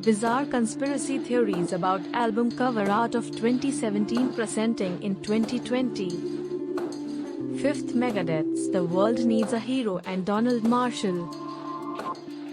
Bizarre conspiracy theories about album cover art of 2017 presenting in 2020. Fifth, Megadeth's The World Needs a Hero and Donald Marshall.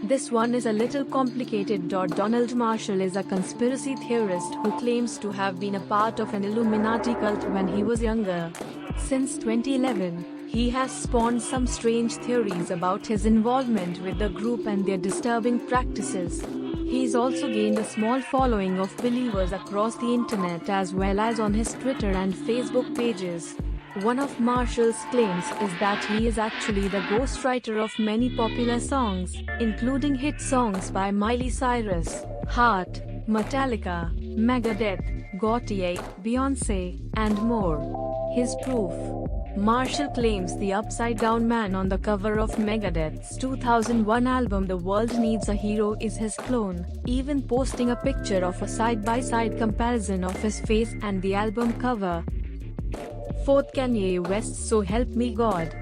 This one is a little complicated. Donald Marshall is a conspiracy theorist who claims to have been a part of an Illuminati cult when he was younger. Since 2011, he has spawned some strange theories about his involvement with the group and their disturbing practices. He's also gained a small following of believers across the internet as well as on his Twitter and Facebook pages. One of Marshall's claims is that he is actually the ghostwriter of many popular songs, including hit songs by Miley Cyrus, Heart, Metallica, Megadeth, Gotye, Beyoncé, and more. His proof: Marshall claims the upside-down man on the cover of Megadeth's 2001 album The World Needs a Hero is his clone, even posting a picture of a side-by-side comparison of his face and the album cover. Fourth, Kanye West's So Help Me God.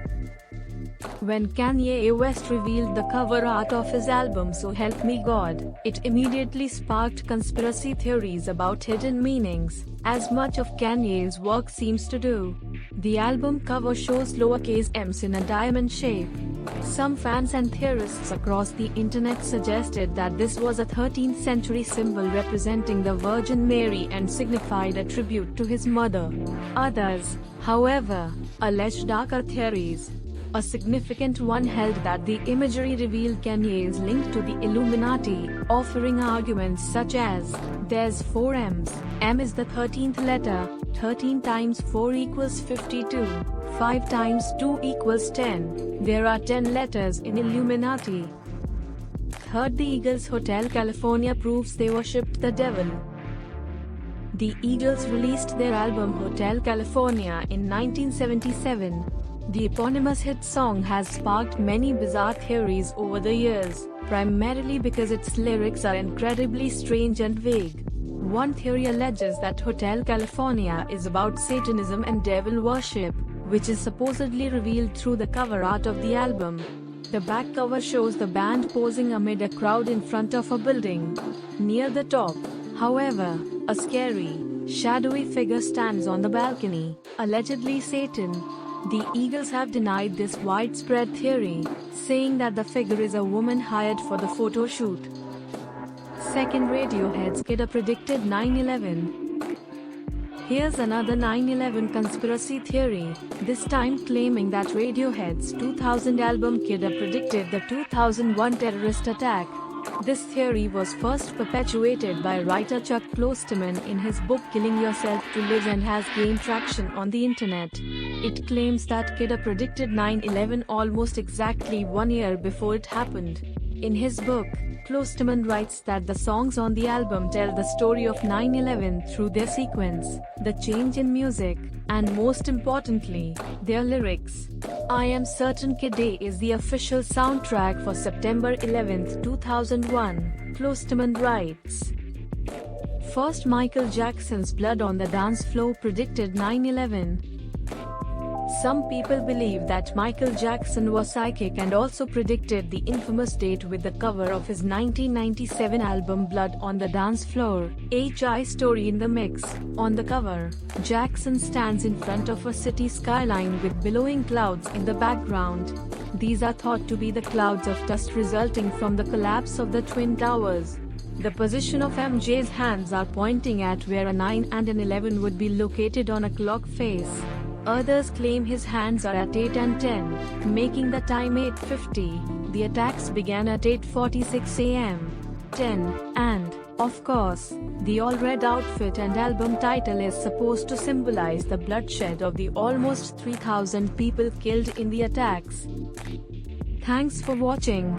When Kanye West revealed the cover art of his album So Help Me God, it immediately sparked conspiracy theories about hidden meanings, as much of Kanye's work seems to do. The album cover shows lowercase m's in a diamond shape. Some fans and theorists across the internet suggested that this was a 13th century symbol representing the Virgin Mary and signified a tribute to his mother. Others, however, alleged darker theories. A significant one held that the imagery revealed Kanye's link to the Illuminati, offering arguments such as, there's 4 M's, M is the 13th letter, 13 times 4 equals 52, 5 times 2 equals 10, there are 10 letters in Illuminati. Third, the Eagles' Hotel California proves they worshipped the devil. The Eagles released their album Hotel California in 1977. The eponymous hit song has sparked many bizarre theories over the years, primarily because its lyrics are incredibly strange and vague. One theory alleges that Hotel California is about Satanism and devil worship, which is supposedly revealed through the cover art of the album. The back cover shows the band posing amid a crowd in front of a building. Near the top, however, a scary, shadowy figure stands on the balcony, allegedly Satan. The Eagles have denied this widespread theory, saying that the figure is a woman hired for the photo shoot. Second, Radiohead's Kidder predicted 9/11. Here's another 9/11 conspiracy theory, this time claiming that Radiohead's 2000 album Kidder predicted the 2001 terrorist attack. This theory was first perpetuated by writer Chuck Klosterman in his book Killing Yourself to Live and has gained traction on the internet. It claims that Kidder predicted 9/11 almost exactly 1 year before it happened. In his book, Klosterman writes that the songs on the album tell the story of 9/11 through their sequence, the change in music, and most importantly, their lyrics. I Am Certain Kid Day is the official soundtrack for September 11, 2001, Klosterman writes. First, Michael Jackson's Blood on the Dance Floor predicted 9/11. Some people believe that Michael Jackson was psychic and also predicted the infamous date with the cover of his 1997 album Blood on the Dance Floor, HI Story in the Mix. On the cover, Jackson stands in front of a city skyline with billowing clouds in the background. These are thought to be the clouds of dust resulting from the collapse of the Twin Towers. The position of MJ's hands are pointing at where a 9 and an 11 would be located on a clock face. Others claim his hands are at 8 and 10, making the time 8:50. The attacks began at 8:46 a.m. 10, and, of course, the all-red outfit and album title is supposed to symbolize the bloodshed of the almost 3,000 people killed in the attacks. Thanks for watching.